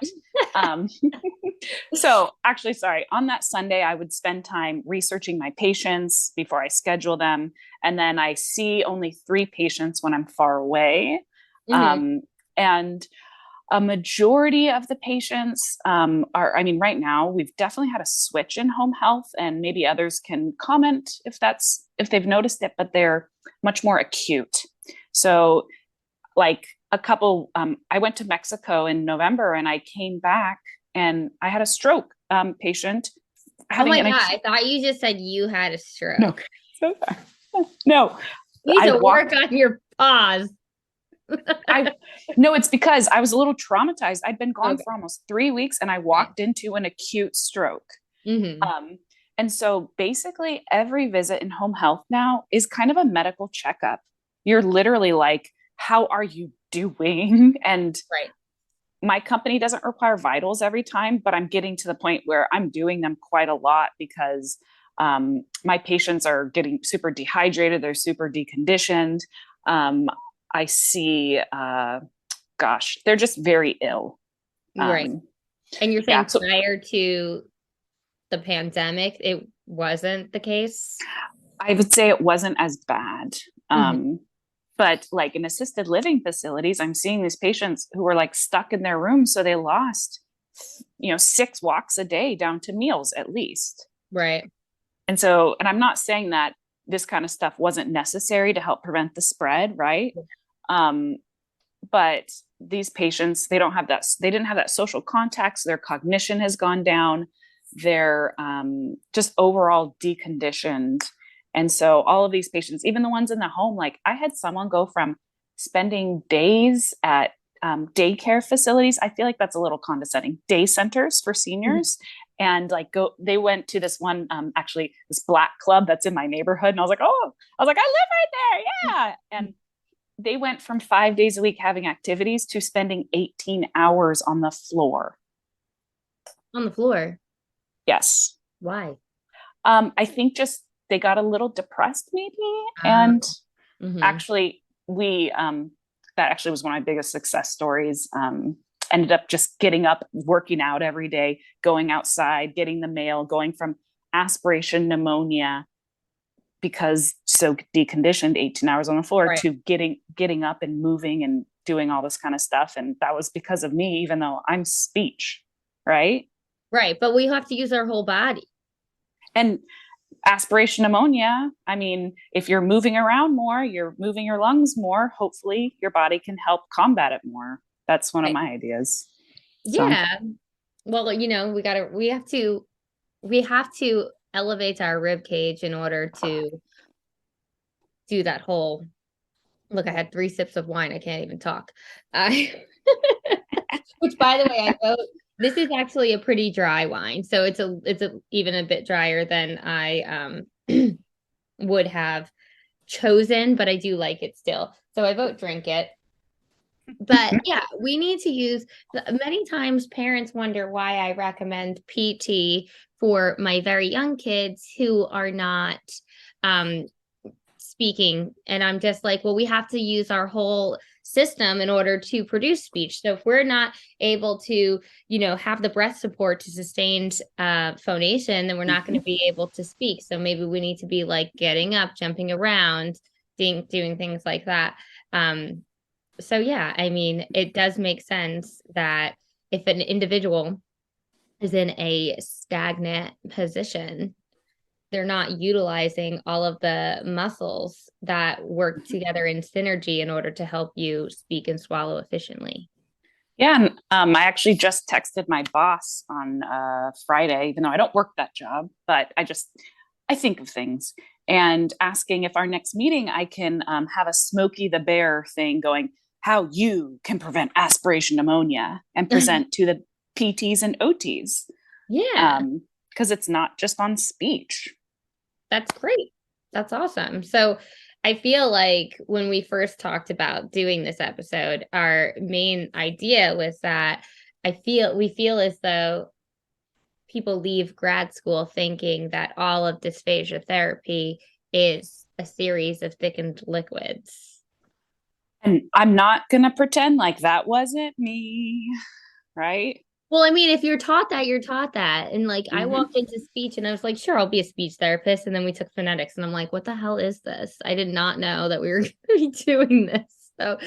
so actually, sorry, on that Sunday, I would spend time researching my patients before I schedule them. And then I see only 3 patients when I'm far away. And a majority of the patients are, I mean, right now, we've definitely had a switch in home health, and maybe others can comment if they've noticed it, but they're much more acute. So like I went to Mexico in November and I came back and I had a stroke patient. Oh my God. I thought you just said you had a stroke. No. You need to work on your pause. No, it's because I was a little traumatized. I'd been gone for almost 3 weeks and I walked into an acute stroke. And so basically every visit in home health now is kind of a medical checkup. You're literally like, how are you doing? And my company doesn't require vitals every time, but I'm getting to the point where I'm doing them quite a lot because my patients are getting super dehydrated. They're super deconditioned. I see, they're just very ill. And you're saying prior to the pandemic, it wasn't the case? I would say it wasn't as bad. But like in assisted living facilities, I'm seeing these patients who are like stuck in their room. So they lost, 6 walks a day down to meals at least. Right. And so, and I'm not saying that this kind of stuff wasn't necessary to help prevent the spread. Right. But these patients, they didn't have that social contact. So their cognition has gone down. They're just overall deconditioned. And so all of these patients, even the ones in the home, like I had someone go from spending days at daycare facilities. I feel like that's a little condescending. Day centers for seniors. And they went to this one, actually this Black club that's in my neighborhood. And I was like, I live right there. Yeah. And they went from 5 days a week having activities to spending 18 hours on the floor. On the floor? Yes. Why? I think just they got a little depressed maybe. And actually that actually was one of my biggest success stories. Ended up just getting up, working out every day, going outside, getting the mail, going from aspiration pneumonia because so deconditioned 18 hours on the floor to getting up and moving and doing all this kind of stuff. And that was because of me, even though I'm speech. Right. But we have to use our whole body. And aspiration pneumonia, I mean, if you're moving around more, you're moving your lungs more, hopefully your body can help combat it more. That's one of my ideas. Yeah. Well, we have to elevate our rib cage in order to do that whole, look, I had 3 sips of wine. I can't even talk. Which, by the way, I know this is actually a pretty dry wine. So it's even a bit drier than I would have chosen, but I do like it still. So I vote drink it. But yeah, we need to use, many times parents wonder why I recommend PT for my very young kids who are not speaking. And I'm just like, well, we have to use our whole system in order to produce speech. So if we're not able to, have the breath support to sustained phonation, then we're not going to be able to speak. So maybe we need to be like getting up, jumping around, doing things like that. So yeah, I mean, it does make sense that if an individual is in a stagnant position, they're not utilizing all of the muscles that work together in synergy in order to help you speak and swallow efficiently. Yeah. And I actually just texted my boss on Friday, even though I don't work that job, but I think of things, and asking if our next meeting I can have a Smokey the Bear thing going, how you can prevent aspiration pneumonia, and present to the PTs and OTs. Yeah. Because it's not just on speech. That's great. That's awesome. So I feel like when we first talked about doing this episode, our main idea was that we feel as though people leave grad school thinking that all of dysphagia therapy is a series of thickened liquids. And I'm not going to pretend like that wasn't me, right? Well, I mean, if you're taught that, you're taught that. And like, I walked into speech and I was like, sure, I'll be a speech therapist. And then we took phonetics and I'm like, what the hell is this? I did not know that we were going to be doing this.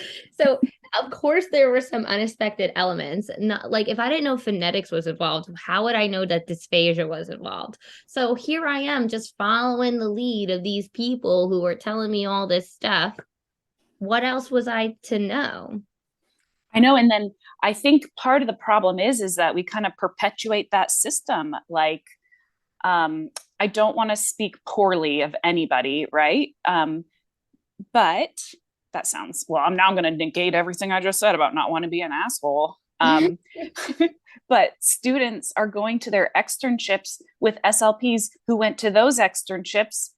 So of course there were some unexpected elements. Not like, if I didn't know phonetics was involved, how would I know that dysphagia was involved? So here I am just following the lead of these people who were telling me all this stuff. What else was I to know? I know. And then I think part of the problem is that we kind of perpetuate that system. Like, I don't want to speak poorly of anybody, right? But that sounds, well, I'm going to negate everything I just said about not want to be an asshole. But students are going to their externships with SLPs who went to those externships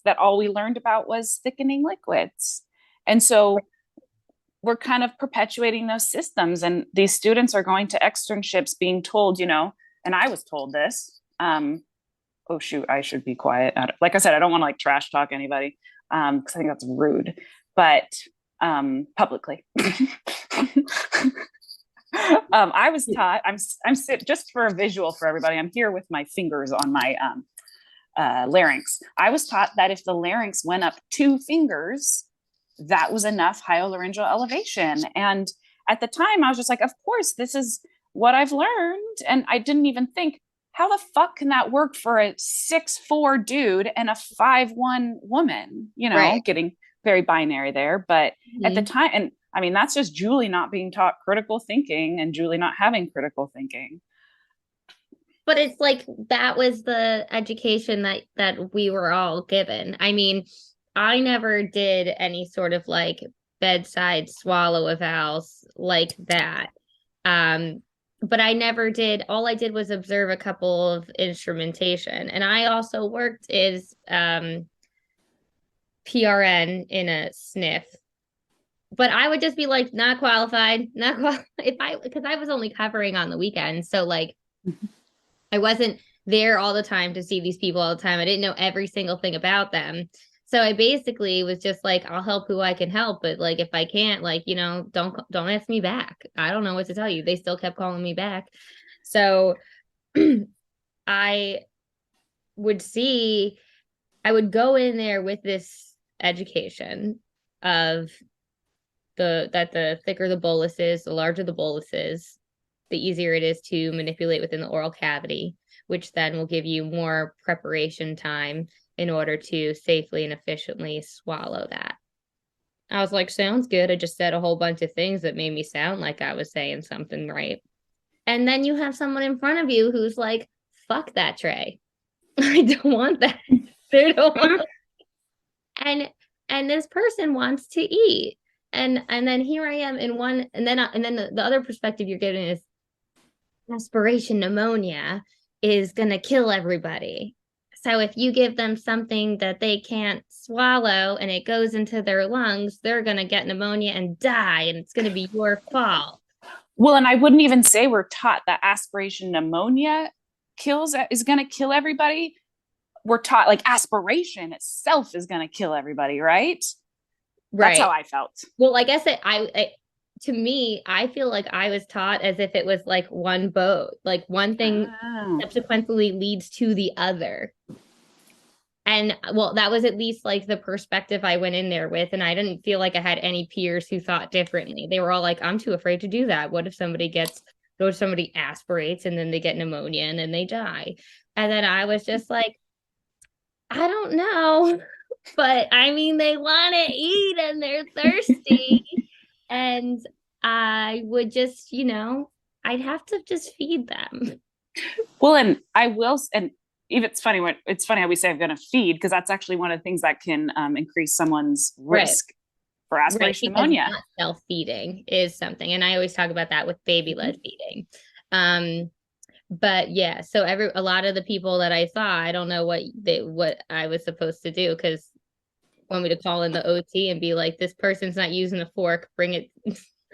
that all we learned about was thickening liquids. And so we're kind of perpetuating those systems, and these students are going to externships being told, and I was told this, oh shoot, I should be quiet. Like I said, I don't want to like trash talk anybody, because I think that's rude, but publicly. I was taught, I'm just for a visual for everybody, I'm here with my fingers on my larynx. I was taught that if the larynx went up 2 fingers, that was enough hyolaryngeal elevation. And at the time I was just like, of course, this is what I've learned. And I didn't even think, how the fuck can that work for a 6'4" dude and a 5'1" woman, right. Getting very binary there. But at the time, and I mean, that's just Julie not being taught critical thinking and Julie not having critical thinking. But it's like, that was the education that we were all given. I mean, I never did any sort of like bedside swallow evals like that. But I never did. All I did was observe a couple of instrumentation. And I also worked as PRN in a sniff. But I would just be like, not qualified. Because I was only covering on the weekends. So like, I wasn't there all the time to see these people all the time. I didn't know every single thing about them. So I basically was just like, I'll help who I can help. But like, if I can't, like, don't ask me back. I don't know what to tell you. They still kept calling me back. So I would go in there with this education of that the thicker the bolus is, the larger the bolus is, the easier it is to manipulate within the oral cavity, which then will give you more preparation time in order to safely and efficiently swallow that. I was like, sounds good. I just said a whole bunch of things that made me sound like I was saying something right. And then you have someone in front of you who's like, fuck that tray. I don't want that. They don't want and this person wants to eat. And then here I am in one, and then the other perspective you're getting is aspiration pneumonia is going to kill everybody. So if you give them something that they can't swallow and it goes into their lungs, they're going to get pneumonia and die, and it's going to be your fault. Well, and I wouldn't even say we're taught that aspiration pneumonia is going to kill everybody. We're taught like aspiration itself is going to kill everybody, right? That's how I felt. Well, I guess to me, I feel like I was taught as if it was like one boat, like one thing subsequently leads to the other. And well, that was at least like the perspective I went in there with. And I didn't feel like I had any peers who thought differently. They were all like, I'm too afraid to do that. What if somebody aspirates and then they get pneumonia and then they die? And then I was just like, I don't know. But I mean, they want to eat and they're thirsty. And I would just, I'd have to just feed them. Well, and I will, and even it's funny how we say I'm going to feed, because that's actually one of the things that can increase someone's risk for aspiration pneumonia. Self-feeding is something, and I always talk about that with baby-led feeding. But yeah, so a lot of the people that I saw, I don't know what I was supposed to do, because want me to call in the OT and be like, this person's not using a fork, bring it.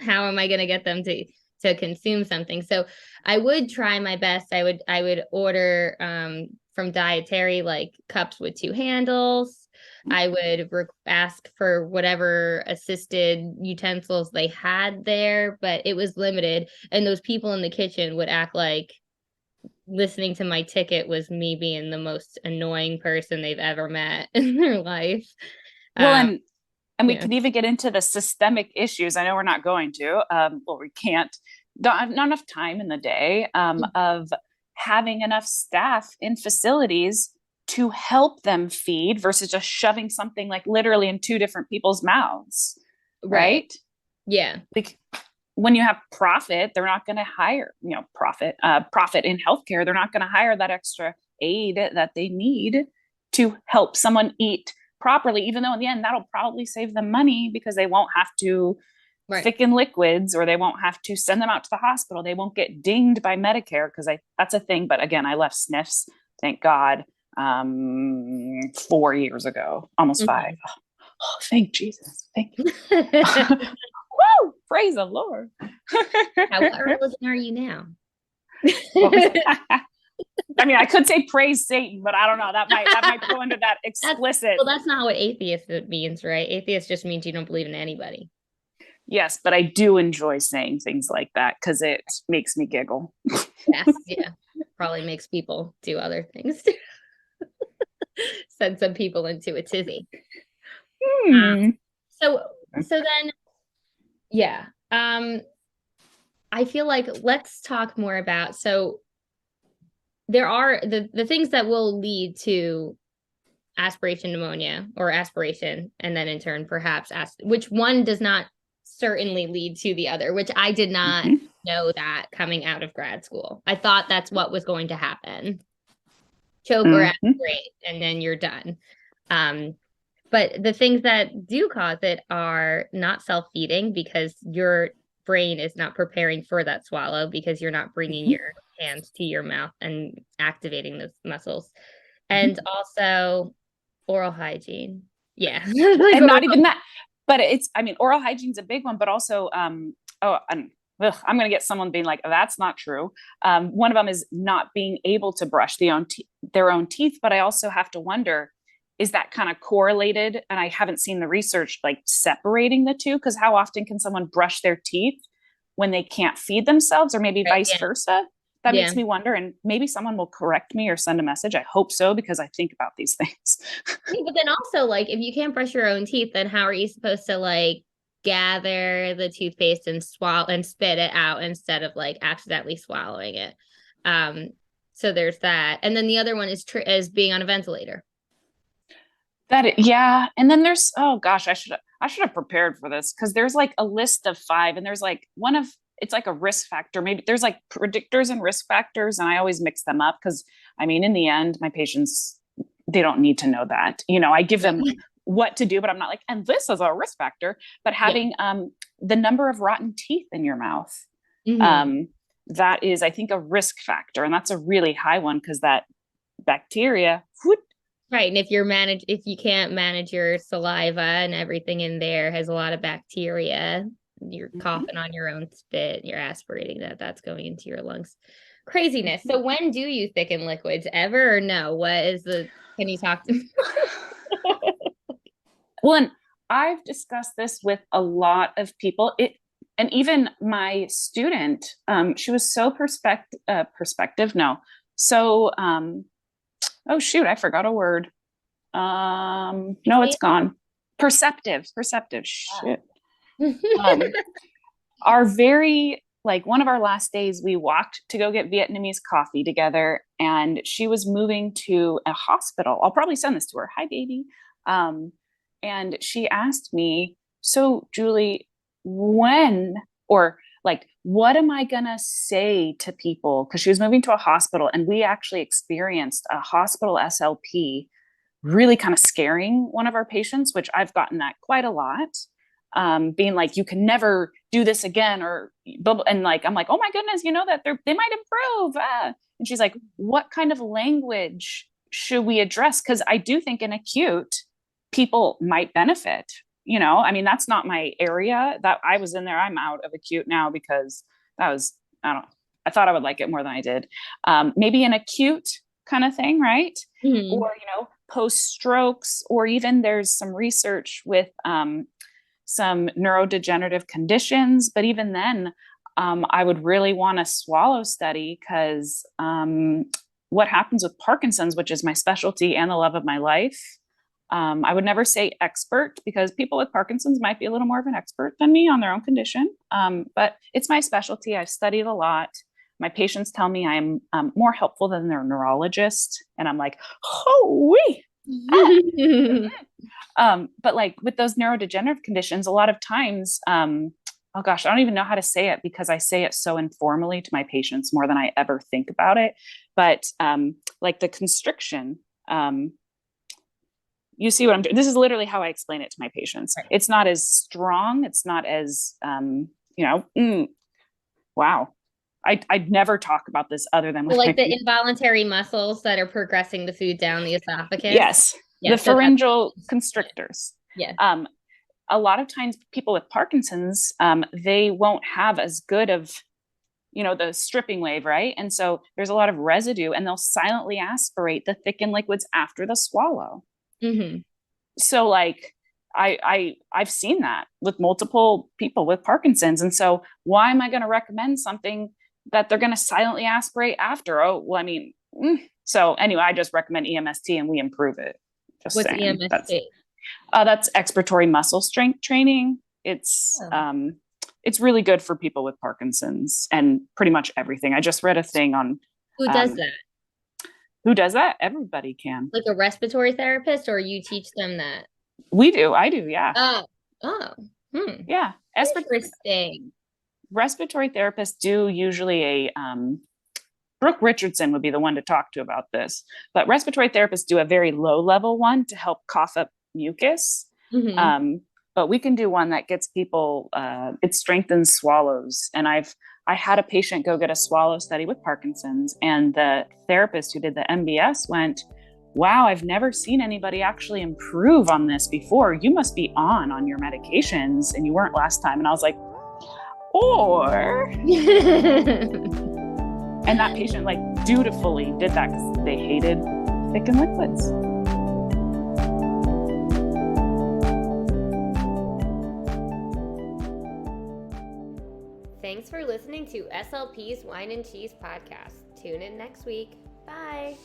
How am I going to get them to consume something? So I would try my best. I would order from dietary, like cups with 2 handles. I would ask for whatever assisted utensils they had there, but it was limited. And those people in the kitchen would act like listening to my ticket was me being the most annoying person they've ever met in their life. Well, and we can even get into the systemic issues. I know we're not going to, we can't, not enough time in the day of having enough staff in facilities to help them feed versus just shoving something like literally in 2 different people's mouths. Right? Yeah. Like when you have profit, they're not going to hire, profit in healthcare. They're not going to hire that extra aid that they need to help someone eat properly, even though in the end that'll probably save them money, because they won't have to thicken liquids, or they won't have to send them out to the hospital. They won't get dinged by Medicare, because that's a thing. But again, I left SNFs, thank God, 4 years ago, almost 5. Oh, thank Jesus. Thank you. Woo! Praise the Lord. What religion are you now? I mean, I could say praise Satan, but I don't know. That might go into that explicit. That's not what atheist means, right? Atheist just means you don't believe in anybody. Yes, but I do enjoy saying things like that because it makes me giggle. Yes, yeah. Probably makes people do other things too. Send some people into a tizzy. So then, yeah. I feel like let's talk more about, so there are the things that will lead to aspiration pneumonia, or aspiration, and then in turn perhaps which one does not certainly lead to the other, which I did not know that coming out of grad school. I thought that's what was going to happen. Choke or aspirate, and then you're done. But the things that do cause it are not self-feeding, because your brain is not preparing for that swallow, because you're not bringing your hands to your mouth and activating those muscles. And also oral hygiene. Yeah. And not even that. But oral hygiene's a big one, but also, I'm going to get someone being like, oh, that's not true. One of them is not being able to brush their own teeth. But I also have to wonder, is that kind of correlated? And I haven't seen the research like separating the two, because how often can someone brush their teeth when they can't feed themselves, or maybe vice versa? That makes me wonder, and maybe someone will correct me or send a message. I hope so, because I think about these things. But then also, like, if you can't brush your own teeth, then how are you supposed to like gather the toothpaste and swallow and spit it out instead of like accidentally swallowing it? So there's that. And then the other one is being on a ventilator. And then there's, oh gosh, I should have prepared for this, because there's like a list of 5, and there's like it's like a risk factor. Maybe there's like predictors and risk factors, and I always mix them up, because I mean, in the end, my patients, they don't need to know that. I give them what to do, but I'm not like, and this is a risk factor. But having the number of rotten teeth in your mouth, that is, I think, a risk factor, and that's a really high one, because that bacteria. Right. And if you can't manage your saliva, and everything in there has a lot of bacteria, you're coughing on your own spit, you're aspirating that's going into your lungs. Craziness. So when do you thicken liquids? Ever or no? Can you talk to me? Well, and I've discussed this with a lot of people. And even my student, she was so perspective. No. So, oh shoot, I forgot a word. No, it's gone. Perceptive. Shit. Are very, like, one of our last days, we walked to go get Vietnamese coffee together, and she was moving to a hospital. I'll probably send this to her. Hi, baby. And she asked me, so Julie, when, or like, what am I going to say to people? Because she was moving to a hospital, and we actually experienced a hospital SLP really kind of scaring one of our patients, which I've gotten that quite a lot. Being like, you can never do this again, or, and like, I'm like, oh my goodness, you know that they might improve. And she's like, what kind of language should we address? Because I do think in acute, people might benefit. I mean, that's not my area that I was in there. I'm out of acute now because I thought I would like it more than I did. Maybe an acute kind of thing, right? Mm-hmm. Or, post strokes, or even there's some research with some neurodegenerative conditions. But even then, I would really want a swallow study, because what happens with Parkinson's, which is my specialty and the love of my life, I would never say expert, because people with Parkinson's might be a little more of an expert than me on their own condition. But it's my specialty. I've studied a lot. My patients tell me I'm more helpful than their neurologist. And I'm like, holy. But like with those neurodegenerative conditions, a lot of times, oh gosh, I don't even know how to say it, because I say it so informally to my patients more than I ever think about it. But like the constriction, you see what I'm doing? This is literally how I explain it to my patients. Right. It's not as strong. It's not as, wow. I'd never talk about this other than with like the involuntary muscles that are progressing the food down the esophagus. Yes. The pharyngeal constrictors. Yeah. A lot of times people with Parkinson's, they won't have as good of, the stripping wave, right? And so there's a lot of residue, and they'll silently aspirate the thickened liquids after the swallow. Mm-hmm. So like, I've seen that with multiple people with Parkinson's. And so why am I going to recommend something that they're going to silently aspirate after? Oh, well, I mean, so anyway, I just recommend EMST, and we improve it. Just What's saying. EMST? That's expiratory muscle strength training. It's really good for people with Parkinson's and pretty much everything. I just read a thing on who does that. Who does that? Everybody can. Like a respiratory therapist, or you teach them that? We do. I do. Yeah. Yeah. Interesting. Respiratory therapists do usually Brooke Richardson would be the one to talk to about this, but respiratory therapists do a very low level one to help cough up mucus. Mm-hmm. But we can do one that gets people, it strengthens swallows. And I had a patient go get a swallow study with Parkinson's, and the therapist who did the MBS went, wow, I've never seen anybody actually improve on this before. You must be on your medications, and you weren't last time. And I was like, or... And that patient like dutifully did that because they hated thickened liquids. Thanks for listening to SLP's Wine and Cheese podcast. Tune in next week. Bye.